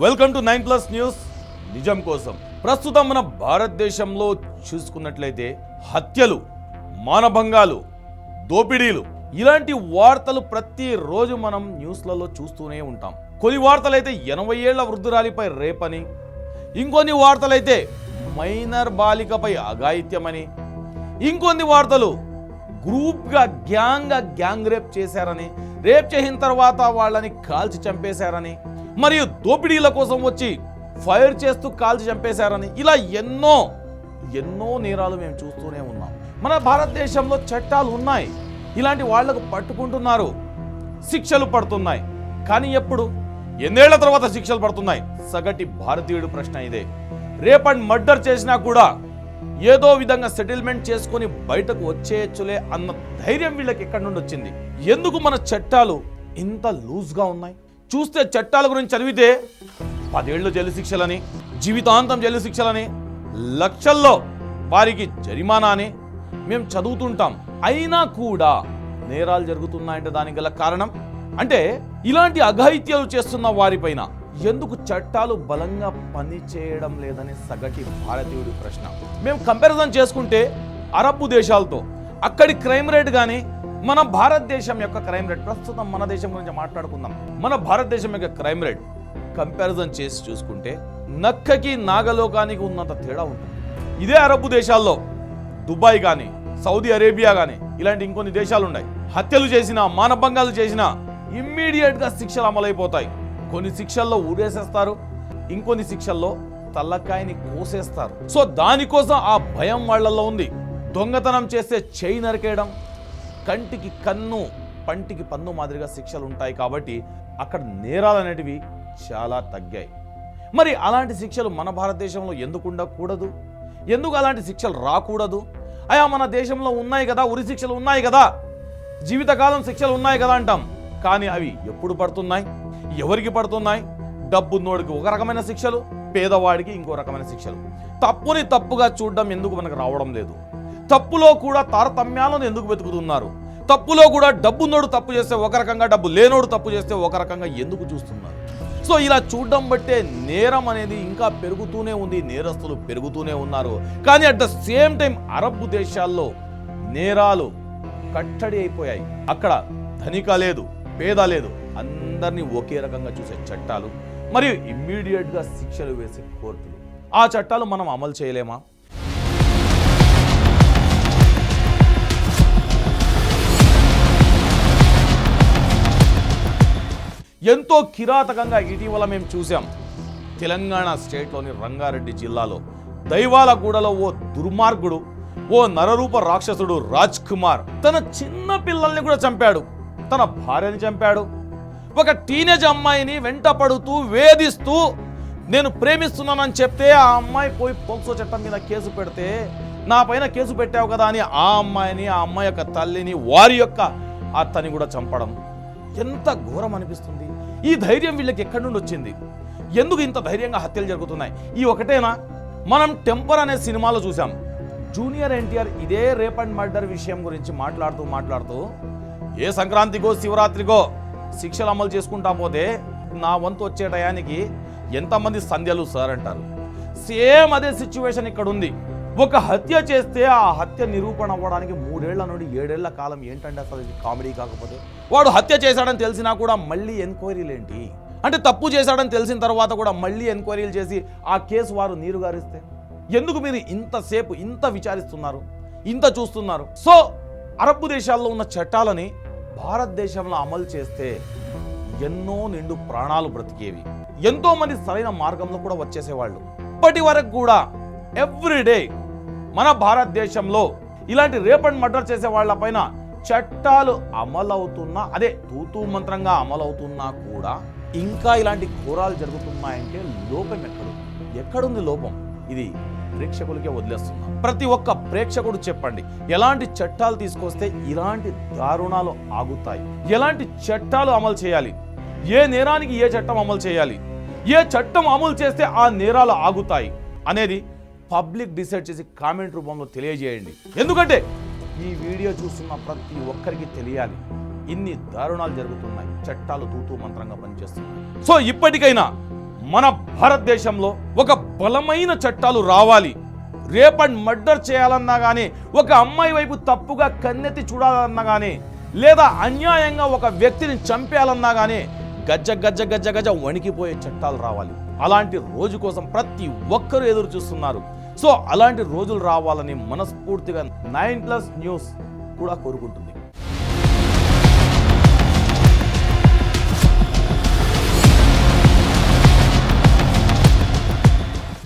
Welcome to 9+ news నిజం కోసం. ప్రస్తుతం మన భారతదేశంలో చూసుకున్నట్లయితే హత్యలు, మానభంగాలు, దోపిడీలు ఇలాంటి వార్తలు ప్రతిరోజు మనం న్యూస్లలో చూస్తూనే ఉంటాం. కొన్ని వార్తలైతే 80 ఏళ్ల వృద్ధురాలిపై రేపని, ఇంకొన్ని వార్తలైతే మైనర్ బాలికపై అఘాయిత్యమని, ఇంకొన్ని వార్తలు గ్రూప్గా గ్యాంగ్ రేప్ చేశారని, రేప్ చేసిన తర్వాత వాళ్ళని కాల్చి చంపేశారని, మరియు దోపిడీల కోసం వచ్చి ఫైర్ చేస్తూ కాల్చి చంపేశారని, ఇలా ఎన్నో నేరాలు మేము చూస్తూనే ఉన్నాం. మన భారతదేశంలో చట్టాలు ఉన్నాయి, ఇలాంటి వాళ్లకు పట్టుకుంటున్నారు, శిక్షలు పడుతున్నాయి. కానీ ఎప్పుడు, ఎన్నేళ్ల తర్వాత శిక్షలు పడుతున్నాయి? సగటి భారతీయుడు ప్రశ్న ఇదే. రేప్ అండ్ మర్డర్ చేసినా కూడా ఏదో విధంగా సెటిల్మెంట్ చేసుకొని బయటకు వచ్చేయచ్చులే అన్న ధైర్యం వీళ్ళకి ఎక్కడి నుండి వచ్చింది? ఎందుకు మన చట్టాలు ఇంత లూజ్గా ఉన్నాయి? చూస్తే చట్టాల గురించి చదివితే 10 ఏళ్ళు జైలు శిక్షలని, జీవితాంతం జైలు శిక్షలని, లక్షల్లో వారికి జరిమానా అని మేము చదువుతుంటాం. అయినా కూడా నేరాలు జరుగుతున్నాయంటే దానికి గల కారణం అంటే ఇలాంటి అఘాయిత్యాలు చేస్తున్న వారిపైన ఎందుకు చట్టాలు బలంగా పనిచేయడం లేదని సగటి భారతీయుడి ప్రశ్న. మేము కంపారిజన్ చేసుకుంటే అరబ్ దేశాలతో అక్కడి క్రైమ్ రేట్ కానీ మన భారతదేశం యొక్క క్రైమ్ రేట్, ప్రస్తుతం మన దేశం గురించి మాట్లాడుకుందాం, మన భారతదేశం యొక్క క్రైమ్ రేట్ కంపారిజన్ చేసి చూసుకుంటే నక్కకి నాగలోకానికి ఉన్నంత తేడా ఉంటుంది. ఇదే అరబ్ దేశాల్లో దుబాయ్ కానీ, సౌదీ అరేబియా కానీ ఇలాంటి ఇంకొన్ని దేశాలు ఉన్నాయి. హత్యలు చేసినా, మానభంగాలు చేసినా ఇమ్మీడియట్గా శిక్షలు అమలైపోతాయి. కొన్ని శిక్షల్లో ఊరేసేస్తారు, ఇంకొన్ని శిక్షల్లో తల్లకాయని కోసేస్తారు. సో దానికోసం ఆ భయం వాళ్ళల్లో ఉంది. దొంగతనం చేస్తే చేయి నరికేయడం, కంటికి కన్ను, పంటికి పన్ను మాదిరిగా శిక్షలు ఉంటాయి. కాబట్టి అక్కడ నేరాలు అనేటివి చాలా తగ్గాయి. మరి అలాంటి శిక్షలు మన భారతదేశంలో ఎందుకు ఉండకూడదు? ఎందుకు అలాంటి శిక్షలు రాకూడదు? అయా మన దేశంలో ఉన్నాయి కదా, ఉరి శిక్షలు ఉన్నాయి కదా, జీవితకాలం శిక్షలు ఉన్నాయి కదా అంటాం. కానీ అవి ఎప్పుడు పడుతున్నాయి, ఎవరికి పడుతున్నాయి? డబ్బున్నోడికి ఒక రకమైన శిక్షలు, పేదవాడికి ఇంకో రకమైన శిక్షలు. తప్పుని తప్పుగా చూడడం ఎందుకు మనకు రావడం లేదు? తప్పులో కూడా తారతమ్యాలను ఎందుకు వెతుకుతున్నారు? తప్పులో కూడా డబ్బున్నోడు తప్పు చేస్తే ఒక రకంగా, డబ్బు లేనోడు తప్పు చేస్తే ఒక రకంగా ఎందుకు చూస్తున్నారు? సో ఇలా చూడడం బట్టే నేరం అనేది ఇంకా పెరుగుతూనే ఉంది, నేరస్తులు పెరుగుతూనే ఉన్నారు. కానీ at the same time Arab దేశాల్లో నేరాలు కట్టడి అయిపోయాయి. అక్కడ ధనిక లేదు, పేద లేదు, అందరినీ ఒకే రకంగా చూసే చట్టాలు మరియు ఇమ్మీడియట్గా శిక్షలు వేసే కోర్టులు. ఆ చట్టాలు మనం అమలు చేయలేమా? ఎంతో కిరాతకంగా ఇటీవల మేము చూసాం. తెలంగాణ స్టేట్లోని రంగారెడ్డి జిల్లాలో దైవాలగూడలో ఓ దుర్మార్గుడు, ఓ నరరూప రాక్షసుడు రాజ్ కుమార్ తన చిన్న పిల్లల్ని కూడా చంపాడు, తన భార్యని చంపాడు. ఒక టీనేజ్ అమ్మాయిని వెంట పడుతూ వేధిస్తూ నేను ప్రేమిస్తున్నానని చెప్తే ఆ అమ్మాయి పోయి పోక్సో చట్టం మీద కేసు పెడితే, నా పైన కేసు పెట్టావు కదా అని ఆ అమ్మాయిని, ఆ అమ్మాయి యొక్క తల్లిని, వారి యొక్క అత్తని కూడా చంపడం ఎంత ఘోరం అనిపిస్తుంది. ఈ ధైర్యం వీళ్ళకి ఎక్కడి నుండి వచ్చింది? ఎందుకు ఇంత ధైర్యంగా హత్యలు జరుగుతున్నాయి? ఈ ఒకటేనా? మనం టెంపర్ అనే సినిమాలో చూసాం. జూనియర్ ఎన్టీఆర్ ఇదే రేప్ అండ్ మర్డర్ విషయం గురించి మాట్లాడుతూ ఏ సంక్రాంతికో శివరాత్రికో శిక్షలు అమలు చేసుకుంటా పోతే నా వంతు వచ్చే టయానికి ఎంతమంది సంధ్యలు సార్ అంటారు. సేమ్ అదే సిచ్యువేషన్ ఇక్కడ ఉంది. ఒక హత్య చేస్తే ఆ హత్య నిరూపణ అవ్వడానికి 3 ఏళ్ల నుండి 7 ఏళ్ల కాలం. ఏంటంటే అసలు ఇది కామెడీ కాకపోతే? వాడు హత్య చేశాడని తెలిసినా కూడా మళ్ళీ ఎంక్వైరీలు ఏంటి? అంటే తప్పు చేశాడని తెలిసిన తర్వాత కూడా మళ్ళీ ఎంక్వైరీలు చేసి ఆ కేసు వారు నీరుగారిస్తే ఎందుకు మీరు ఇంతసేపు ఇంత విచారిస్తున్నారు, ఇంత చూస్తున్నారు? సో అరబ్ దేశాల్లో ఉన్న చట్టాలని భారతదేశంలో అమలు చేస్తే ఎన్నో నిండు ప్రాణాలు బ్రతికేవి, ఎంతో మంది సరైన మార్గంలో కూడా వచ్చేసేవాళ్ళు. ఇప్పటి వరకు కూడా ఎవ్రీడే మన భారతదేశంలో ఇలాంటి రేప్ అండ్ మర్డర్ చేసే వాళ్ళ పైన చట్టాలు అమలవుతున్నా, అదే తూతూ మంత్రంగా అమలవుతున్నా కూడా ఇంకా ఇలాంటి ఘోరాలు జరుగుతున్నాయంటే లోపం ఎక్కడుంది లోపం? ఇది ప్రేక్షకులకే వదిలేస్తున్నాం. ప్రతి ఒక్క ప్రేక్షకుడు చెప్పండి, ఎలాంటి చట్టాలు తీసుకొస్తే ఇలాంటి దారుణాలు ఆగుతాయి? ఎలాంటి చట్టాలు అమలు చేయాలి? ఏ నేరానికి ఏ చట్టం అమలు చేయాలి? ఏ చట్టం అమలు చేస్తే ఆ నేరాలు ఆగుతాయి అనేది పబ్లిక్ డిసైడ్ చేసి కామెంట్ రూపంలో తెలియజేయండి. ఎందుకంటే ఈ వీడియో చూస్తున్న ప్రతి ఒక్కరికి తెలియాలి, ఇన్ని దారుణాలు జరుగుతున్నాయి, చట్టాలు తూతూ మంత్రంగా పనిచేస్తున్నాయి. సో ఇప్పటికైనా మన భారతదేశంలో ఒక బలమైన చట్టాలు రావాలి. రేప్ అండ్ మర్డర్ చేయాలన్నా కానీ, ఒక అమ్మాయి వైపు తప్పుగా కన్నెత్తి చూడాలన్నా కానీ, లేదా అన్యాయంగా ఒక వ్యక్తిని చంపేయాలన్నా కానీ గజ్జ గజ్జ గజ్జ గజ్జ వణికిపోయే చట్టాలు రావాలి. అలాంటి రోజు కోసం ప్రతి ఒక్కరూ ఎదురు చూస్తున్నారు. సో అలాంటి రోజులు రావాలని మనస్ఫూర్తిగా 9+ న్యూస్ కూడా కోరుకుంటుంది.